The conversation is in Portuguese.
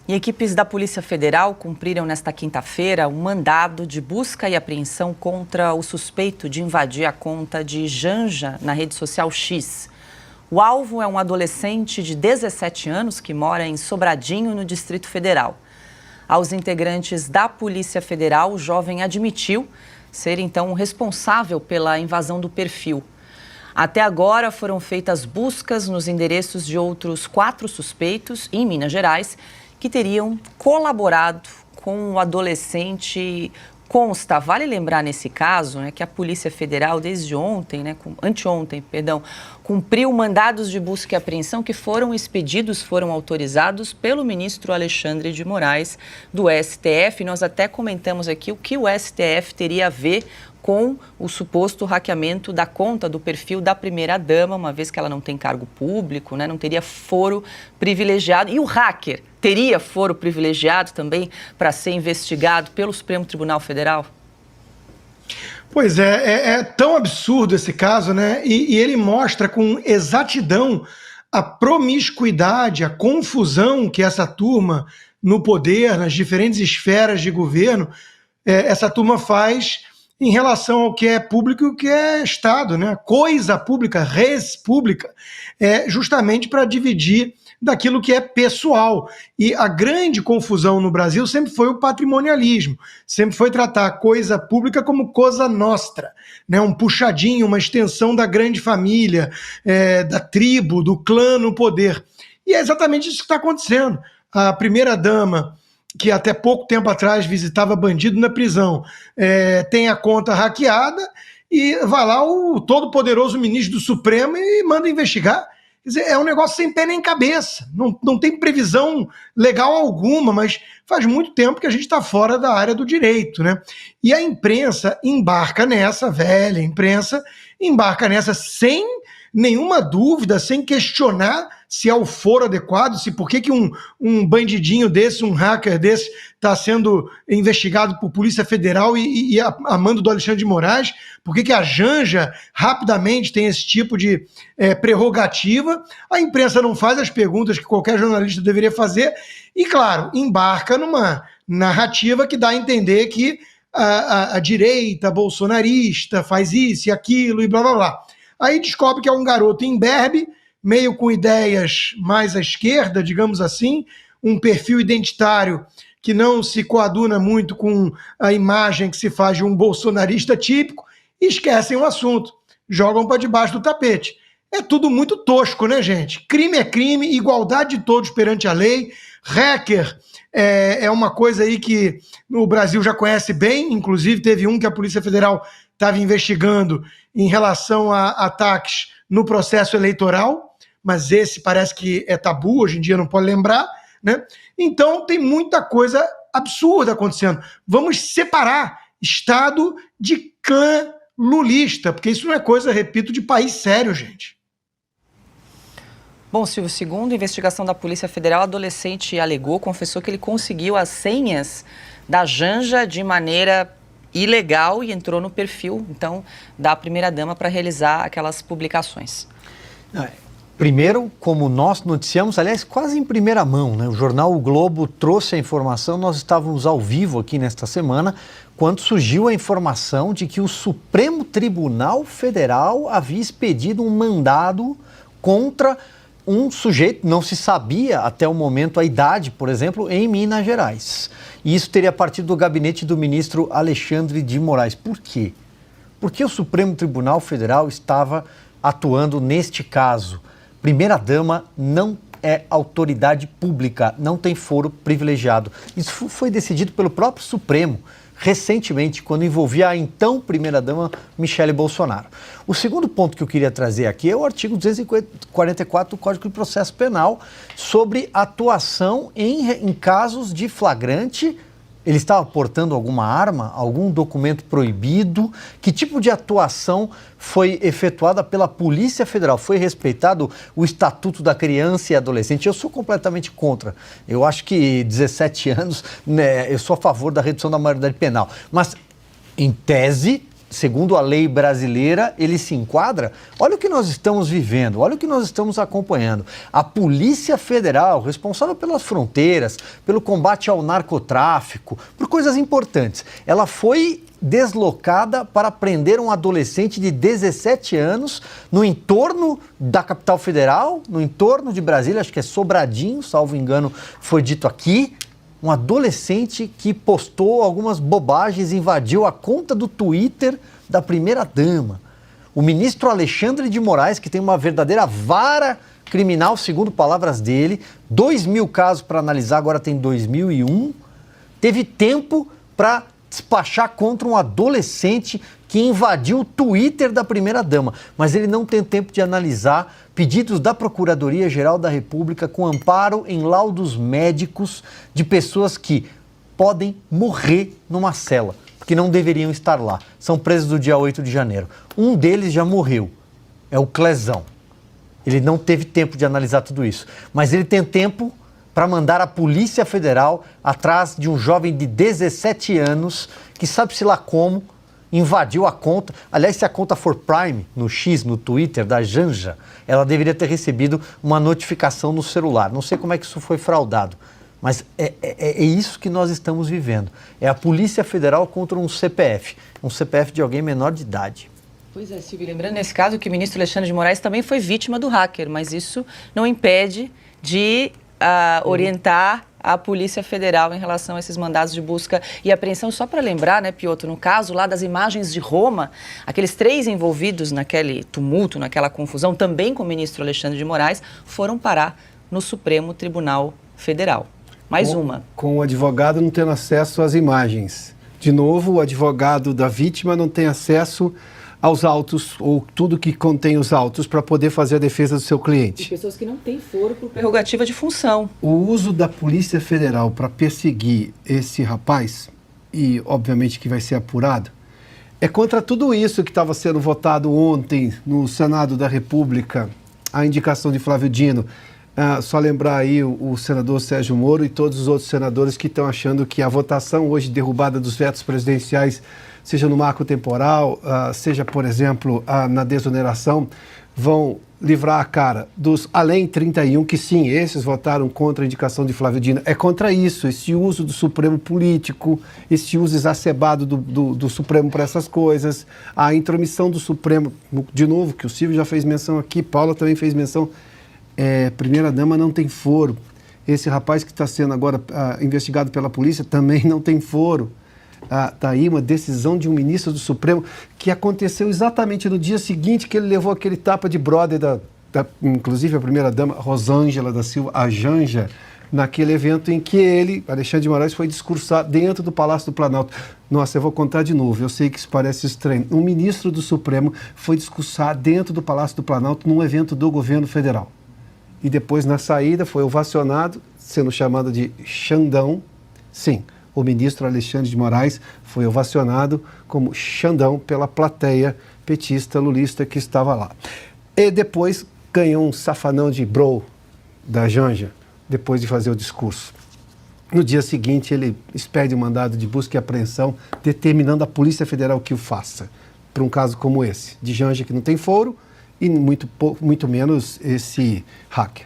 E equipes da Polícia Federal cumpriram nesta quinta-feira um mandado de busca e apreensão contra o suspeito de invadir a conta de Janja na rede social X. O alvo é um adolescente de 17 anos que mora em Sobradinho, no Distrito Federal. Aos integrantes da Polícia Federal, o jovem admitiu ser, então, o responsável pela invasão do perfil. Até agora foram feitas buscas nos endereços de outros 4 suspeitos em Minas Gerais que teriam colaborado com o adolescente. Consta, vale lembrar nesse caso, que a Polícia Federal desde ontem, anteontem, cumpriu mandados de busca e apreensão que foram expedidos, foram autorizados pelo ministro Alexandre de Moraes do STF. Nós até comentamos aqui o que o STF teria a ver com o suposto hackeamento da conta do perfil da primeira-dama, uma vez que ela não tem cargo público, não teria foro privilegiado. E o hacker teria foro privilegiado também para ser investigado pelo Supremo Tribunal Federal? Pois é tão absurdo esse caso, E ele mostra com exatidão a promiscuidade, a confusão que essa turma no poder, nas diferentes esferas de governo, essa turma faz em relação ao que é público e o que é Estado, Coisa pública, res pública, justamente para dividir daquilo que é pessoal. E a grande confusão no Brasil sempre foi o patrimonialismo, sempre foi tratar a coisa pública como cosa nostra, um puxadinho, uma extensão da grande família, da tribo, do clã no poder. E é exatamente isso que está acontecendo. A primeira-dama, que até pouco tempo atrás visitava bandido na prisão, tem a conta hackeada e vai lá o todo-poderoso ministro do Supremo e manda investigar. Quer dizer, é um negócio sem pé nem cabeça, não tem previsão legal alguma, mas faz muito tempo que a gente está fora da área do direito, E a imprensa embarca nessa, a velha imprensa embarca nessa sem nenhuma dúvida, sem questionar se é o foro adequado, se por que um bandidinho desse, um hacker desse, está sendo investigado por Polícia Federal e a mando do Alexandre de Moraes, por que a Janja rapidamente tem esse tipo de prerrogativa. A imprensa não faz as perguntas que qualquer jornalista deveria fazer e, claro, embarca numa narrativa que dá a entender que a direita bolsonarista faz isso e aquilo e blá blá blá. Aí descobre que é um garoto imberbe, meio com ideias mais à esquerda, digamos assim, um perfil identitário que não se coaduna muito com a imagem que se faz de um bolsonarista típico, e esquecem o assunto, jogam para debaixo do tapete. É tudo muito tosco, gente? Crime é crime, igualdade de todos perante a lei, hacker é uma coisa aí que o Brasil já conhece bem, inclusive teve um que a Polícia Federal estava investigando em relação a ataques no processo eleitoral, mas esse parece que é tabu, hoje em dia não pode lembrar, Então tem muita coisa absurda acontecendo. Vamos separar Estado de clã lulista, porque isso não é coisa, repito, de país sério, gente. Bom, Silvio, segundo a investigação da Polícia Federal, o adolescente confessou que ele conseguiu as senhas da Janja de maneira ilegal e entrou no perfil, então, da primeira-dama para realizar aquelas publicações. Primeiro, como nós noticiamos, aliás, quase em primeira mão, O jornal O Globo trouxe a informação, nós estávamos ao vivo aqui nesta semana, quando surgiu a informação de que o Supremo Tribunal Federal havia expedido um mandado contra um sujeito, não se sabia até o momento a idade, por exemplo, em Minas Gerais. E isso teria partido do gabinete do ministro Alexandre de Moraes. Por quê? Porque o Supremo Tribunal Federal estava atuando neste caso. Primeira-dama não é autoridade pública, não tem foro privilegiado. Isso foi decidido pelo próprio Supremo recentemente, quando envolvia a então primeira-dama Michele Bolsonaro. O segundo ponto que eu queria trazer aqui é o artigo 244 do Código de Processo Penal sobre atuação em casos de flagrante. Ele estava portando alguma arma, algum documento proibido? Que tipo de atuação foi efetuada pela Polícia Federal? Foi respeitado o Estatuto da Criança e Adolescente? Eu sou completamente contra. Eu acho que 17 anos, eu sou a favor da redução da maioridade penal. Mas, em tese, segundo a lei brasileira, ele se enquadra. Olha o que nós estamos vivendo, olha o que nós estamos acompanhando. A Polícia Federal, responsável pelas fronteiras, pelo combate ao narcotráfico, por coisas importantes, ela foi deslocada para prender um adolescente de 17 anos no entorno da capital federal, no entorno de Brasília, acho que é Sobradinho, salvo engano, foi dito aqui. Um adolescente que postou algumas bobagens, invadiu a conta do Twitter da primeira-dama. O ministro Alexandre de Moraes, que tem uma verdadeira vara criminal, segundo palavras dele, 2.000 casos para analisar, agora tem 2001, teve tempo para despachar contra um adolescente que invadiu o Twitter da primeira-dama. Mas ele não tem tempo de analisar pedidos da Procuradoria-Geral da República com amparo em laudos médicos de pessoas que podem morrer numa cela, porque não deveriam estar lá. São presos do dia 8 de janeiro. Um deles já morreu, é o Clezão. Ele não teve tempo de analisar tudo isso, mas ele tem tempo para mandar a Polícia Federal atrás de um jovem de 17 anos que sabe-se lá como invadiu a conta. Aliás, se a conta for Prime, no X, no Twitter, da Janja, ela deveria ter recebido uma notificação no celular. Não sei como é que isso foi fraudado, mas é isso que nós estamos vivendo. É a Polícia Federal contra um CPF de alguém menor de idade. Pois é, Silvio, lembrando nesse caso que o ministro Alexandre de Moraes também foi vítima do hacker, mas isso não impede de orientar a Polícia Federal em relação a esses mandados de busca e apreensão. Só para lembrar, né, Piotr, no caso lá das imagens de Roma, aqueles 3 envolvidos naquele tumulto, naquela confusão, também com o ministro Alexandre de Moraes, foram parar no Supremo Tribunal Federal. Mais uma. Com o advogado não tendo acesso às imagens. De novo, o advogado da vítima não tem acesso aos autos, ou tudo que contém os autos, para poder fazer a defesa do seu cliente. E pessoas que não têm foro por prerrogativa de função. O uso da Polícia Federal para perseguir esse rapaz, e obviamente que vai ser apurado, é contra tudo isso que estava sendo votado ontem no Senado da República, a indicação de Flávio Dino. Só lembrar aí o senador Sérgio Moro e todos os outros senadores que estão achando que a votação hoje derrubada dos vetos presidenciais, seja no marco temporal, seja, por exemplo, na desoneração, vão livrar a cara dos além 31, que sim, esses votaram contra a indicação de Flávio Dino. É contra isso, esse uso do Supremo político, esse uso exacerbado do Supremo para essas coisas, a intromissão do Supremo, de novo, que o Silvio já fez menção aqui, Paula também fez menção, primeira-dama não tem foro. Esse rapaz que está sendo agora investigado pela polícia também não tem foro. Está aí uma decisão de um ministro do Supremo que aconteceu exatamente no dia seguinte que ele levou aquele tapa de brother inclusive a primeira-dama, Rosângela da Silva, a Janja, naquele evento em que ele, Alexandre de Moraes, foi discursar dentro do Palácio do Planalto. Nossa, eu vou contar de novo, eu sei que isso parece estranho. Um ministro do Supremo foi discursar dentro do Palácio do Planalto num evento do governo federal. E depois, na saída, foi ovacionado, sendo chamado de Xandão. Sim, o ministro Alexandre de Moraes foi ovacionado como Xandão pela plateia petista, lulista que estava lá. E depois ganhou um safanão de bro da Janja, depois de fazer o discurso. No dia seguinte, ele expede um mandado de busca e apreensão, determinando a Polícia Federal que o faça, para um caso como esse, de Janja que não tem foro, e muito menos esse hacker.